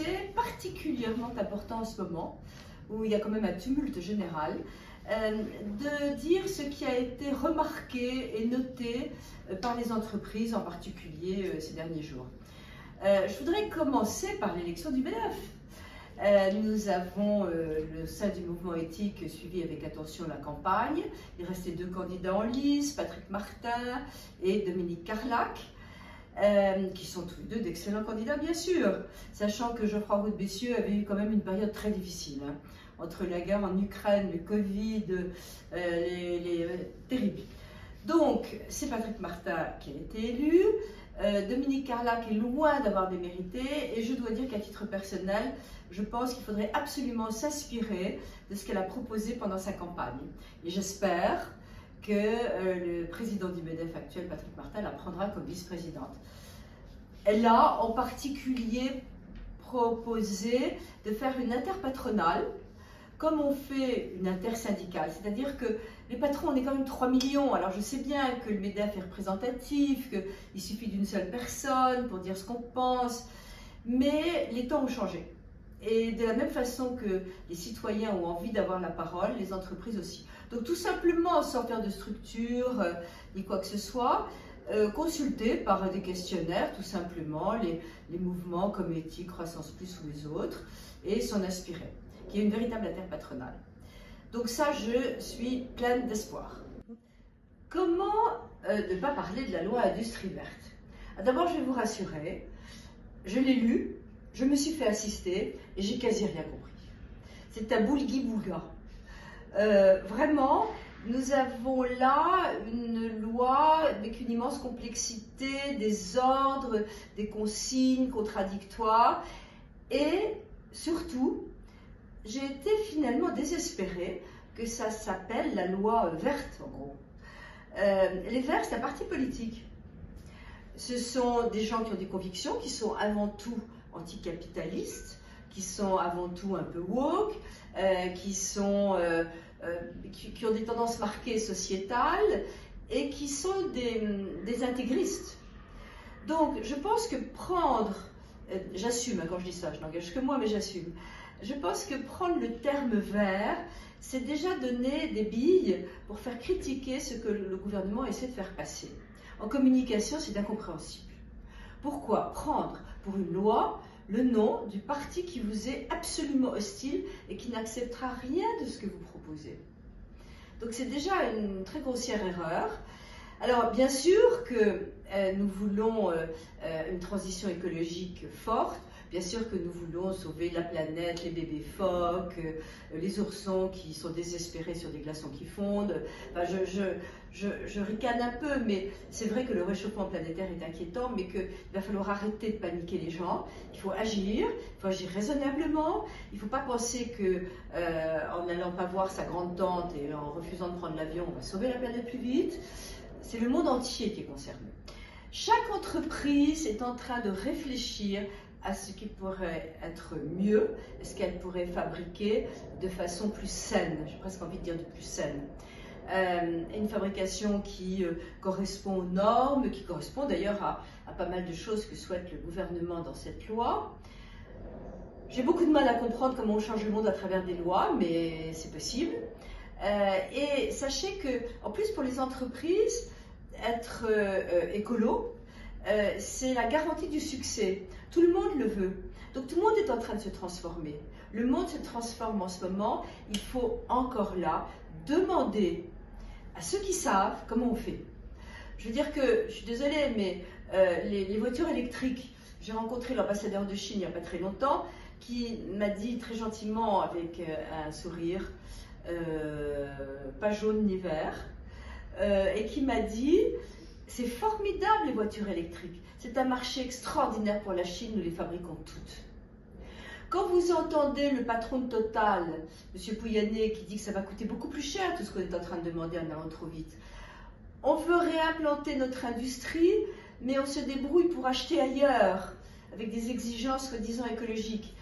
c'est particulièrement important en ce moment, où il y a quand même un tumulte général, de dire ce qui a été remarqué et noté par les entreprises, en particulier ces derniers jours. Je voudrais commencer par l'élection du MEDEF. Nous avons, le sein du mouvement éthique, suivi avec attention la campagne. Il restait 2 candidats en lice, Patrick Martin et Dominique Carlac, qui sont tous les 2 d'excellents candidats, bien sûr, sachant que Geoffroy Roux de Bessieux avait eu quand même une période très difficile, hein, entre la guerre en Ukraine, le Covid, terrible. Donc, c'est Patrick Martin qui a été élu. Dominique Carlac est loin d'avoir démérité, et je dois dire qu'à titre personnel, je pense qu'il faudrait absolument s'inspirer de ce qu'elle a proposé pendant sa campagne. Et j'espère que le président du MEDEF actuel, Patrick Martin, la prendra comme vice-présidente. Elle a en particulier proposé de faire une interpatronale, comme on fait une intersyndicale, c'est-à-dire que les patrons, on est quand même 3 millions, alors je sais bien que le MEDEF est représentatif, qu'il suffit d'une seule personne pour dire ce qu'on pense, mais les temps ont changé. Et de la même façon que les citoyens ont envie d'avoir la parole, les entreprises aussi. Donc tout simplement, sans faire de structure ni quoi que ce soit, consulter par des questionnaires, tout simplement, les mouvements comme Éthique, Croissance Plus ou les autres, et s'en inspirer, qui est une véritable interpatronale. Donc ça, je suis pleine d'espoir. Comment ne pas parler de la loi Industrie verte? D'abord, je vais vous rassurer, je l'ai lu, je me suis fait assister et j'ai quasi rien compris. C'est un boulgui-boulga. Vraiment, nous avons là une loi avec une immense complexité, des ordres, des consignes contradictoires, et surtout, j'ai été finalement désespérée que ça s'appelle la loi verte, en gros. Les Verts, c'est un parti politique. Ce sont des gens qui ont des convictions, qui sont avant tout anticapitalistes, qui sont avant tout un peu woke, qui ont des tendances marquées sociétales et qui sont des intégristes. Donc, je pense que j'assume quand je dis ça, je n'engage que moi, mais j'assume. Je pense que prendre le terme vert, c'est déjà donner des billes pour faire critiquer ce que le gouvernement essaie de faire passer. En communication, c'est incompréhensible. Pourquoi prendre pour une loi le nom du parti qui vous est absolument hostile et qui n'acceptera rien de ce que vous proposez? Donc c'est déjà une très grossière erreur. Alors bien sûr que nous voulons une transition écologique forte. Bien sûr que nous voulons sauver la planète, les bébés phoques, les oursons qui sont désespérés sur des glaçons qui fondent. Enfin, je ricane un peu, mais c'est vrai que le réchauffement planétaire est inquiétant, mais qu'il va falloir arrêter de paniquer les gens. Il faut agir raisonnablement. Il ne faut pas penser qu'en n'allant pas voir sa grande tante et en refusant de prendre l'avion, on va sauver la planète plus vite. C'est le monde entier qui est concerné. Chaque entreprise est en train de réfléchir à ce qui pourrait être mieux, ce qu'elle pourrait fabriquer de façon plus saine, j'ai presque envie de dire de plus saine. Une fabrication qui correspond aux normes, qui correspond d'ailleurs à pas mal de choses que souhaite le gouvernement dans cette loi. J'ai beaucoup de mal à comprendre comment on change le monde à travers des lois, mais c'est possible. Et sachez que, en plus pour les entreprises, être écolo, c'est la garantie du succès. Tout le monde le veut. Donc tout le monde est en train de se transformer. Le monde se transforme en ce moment. Il faut encore là demander à ceux qui savent comment on fait. Je veux dire que, je suis désolée, mais les voitures électriques, j'ai rencontré l'ambassadeur de Chine il n'y a pas très longtemps, qui m'a dit très gentiment, avec un sourire, pas jaune ni vert, et qui m'a dit: c'est formidable les voitures électriques, c'est un marché extraordinaire pour la Chine, nous les fabriquons toutes. Quand vous entendez le patron de Total, M. Pouyanné, qui dit que ça va coûter beaucoup plus cher tout ce qu'on est en train de demander en allant trop vite, on veut réimplanter notre industrie, mais on se débrouille pour acheter ailleurs, avec des exigences soi-disant écologiques.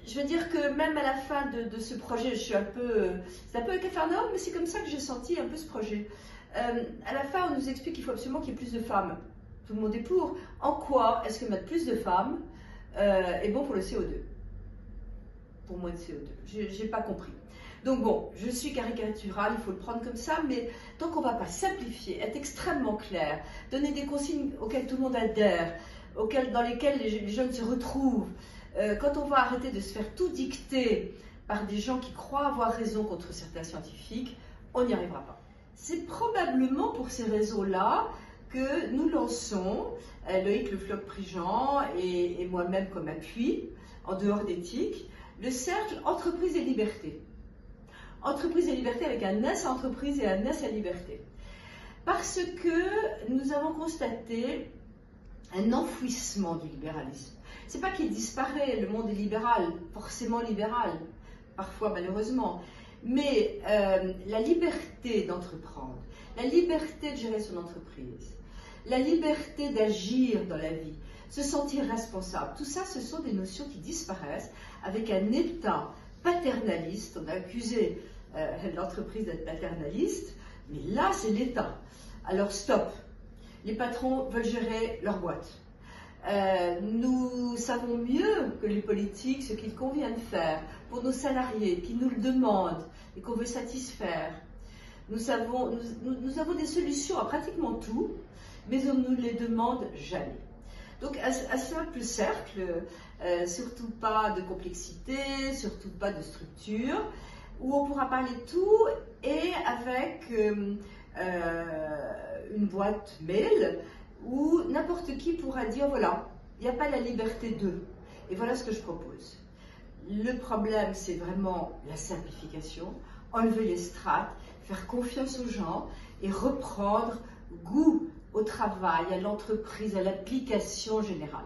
Je veux dire que même à la fin de ce projet, c'est un peu un capharnaüm, mais c'est comme ça que j'ai senti un peu ce projet. À la fin, on nous explique qu'il faut absolument qu'il y ait plus de femmes. Tout le monde est pour. En quoi est-ce que mettre plus de femmes est bon pour le CO2. Pour moins de CO2. Je n'ai pas compris. Donc bon, je suis caricaturale, il faut le prendre comme ça, mais tant qu'on ne va pas simplifier, être extrêmement clair, donner des consignes auxquelles tout le monde adhère, dans lesquelles les jeunes se retrouvent, quand on va arrêter de se faire tout dicter par des gens qui croient avoir raison contre certains scientifiques, on n'y arrivera pas. C'est probablement pour ces raisons-là que nous lançons, Loïc Le Floch-Prigent et moi-même comme appui, en dehors d'éthique, le cercle Entreprise et Liberté. Entreprise et Liberté avec un S à entreprise et un S à liberté. Parce que nous avons constaté un enfouissement du libéralisme. C'est pas qu'il disparaît, le monde est libéral, forcément libéral, parfois malheureusement, mais la liberté d'entreprendre, la liberté de gérer son entreprise, la liberté d'agir dans la vie, se sentir responsable, tout ça, ce sont des notions qui disparaissent avec un État paternaliste. On a accusé l'entreprise d'être paternaliste, mais là, c'est l'État. Alors, stop. Les patrons veulent gérer leur boîte. Nous savons mieux que les politiques ce qu'il convient de faire pour nos salariés qui nous le demandent et qu'on veut satisfaire. Nous avons des solutions à pratiquement tout, mais on ne nous les demande jamais. Donc, un simple cercle, surtout pas de complexité, surtout pas de structure, où on pourra parler de tout et avec une boîte mail où n'importe qui pourra dire voilà, il n'y a pas la liberté d'eux. Et voilà ce que je propose. Le problème, c'est vraiment la simplification, enlever les strates, faire confiance aux gens et reprendre goût au travail, à l'entreprise, à l'application générale.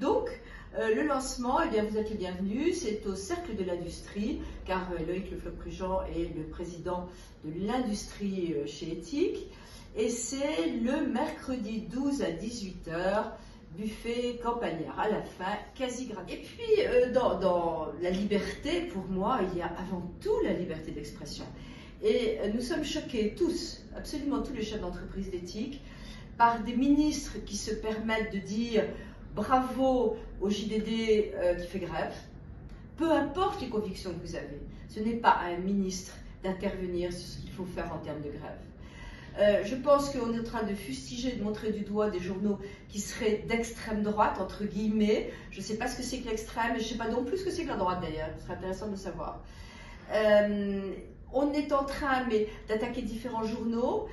Donc, le lancement, eh bien, vous êtes les bienvenus, c'est au Cercle de l'Industrie, car Loïc Le Floch-Prigent est le président de l'industrie chez Ethique, et c'est le mercredi 12 à 18 h, buffet campagnard, à la fin, quasi gratuit. Et puis, dans la liberté, pour moi, il y a avant tout la liberté d'expression. Et nous sommes choqués tous, absolument tous les chefs d'entreprise d'éthique, par des ministres qui se permettent de dire bravo au JDD qui fait grève. Peu importe les convictions que vous avez, ce n'est pas à un ministre d'intervenir sur ce qu'il faut faire en termes de grève. Je pense qu'on est en train de fustiger, de montrer du doigt des journaux qui seraient d'extrême droite, entre guillemets. Je ne sais pas ce que c'est que l'extrême, et je ne sais pas non plus ce que c'est que la droite d'ailleurs, ce serait intéressant de le savoir. On est en train d'attaquer différents journaux.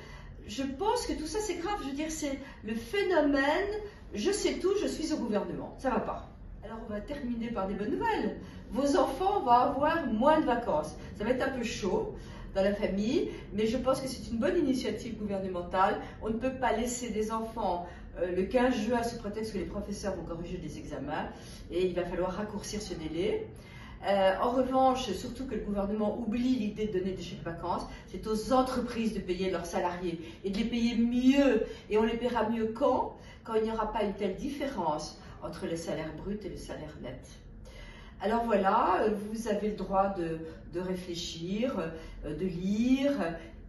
Je pense que tout ça c'est grave, je veux dire c'est le phénomène je sais tout, je suis au gouvernement, ça va pas. Alors on va terminer par des bonnes nouvelles. Vos enfants vont avoir moins de vacances. Ça va être un peu chaud dans la famille, mais je pense que c'est une bonne initiative gouvernementale. On ne peut pas laisser des enfants le 15 juin sous prétexte que les professeurs vont corriger des examens et il va falloir raccourcir ce délai. En revanche, surtout que le gouvernement oublie l'idée de donner des chèques vacances, c'est aux entreprises de payer leurs salariés et de les payer mieux. Et on les paiera mieux quand il n'y aura pas une telle différence entre le salaire brut et le salaire net. Alors voilà, vous avez le droit de réfléchir, de lire,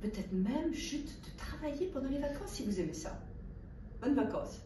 peut-être même juste de travailler pendant les vacances si vous aimez ça. Bonnes vacances!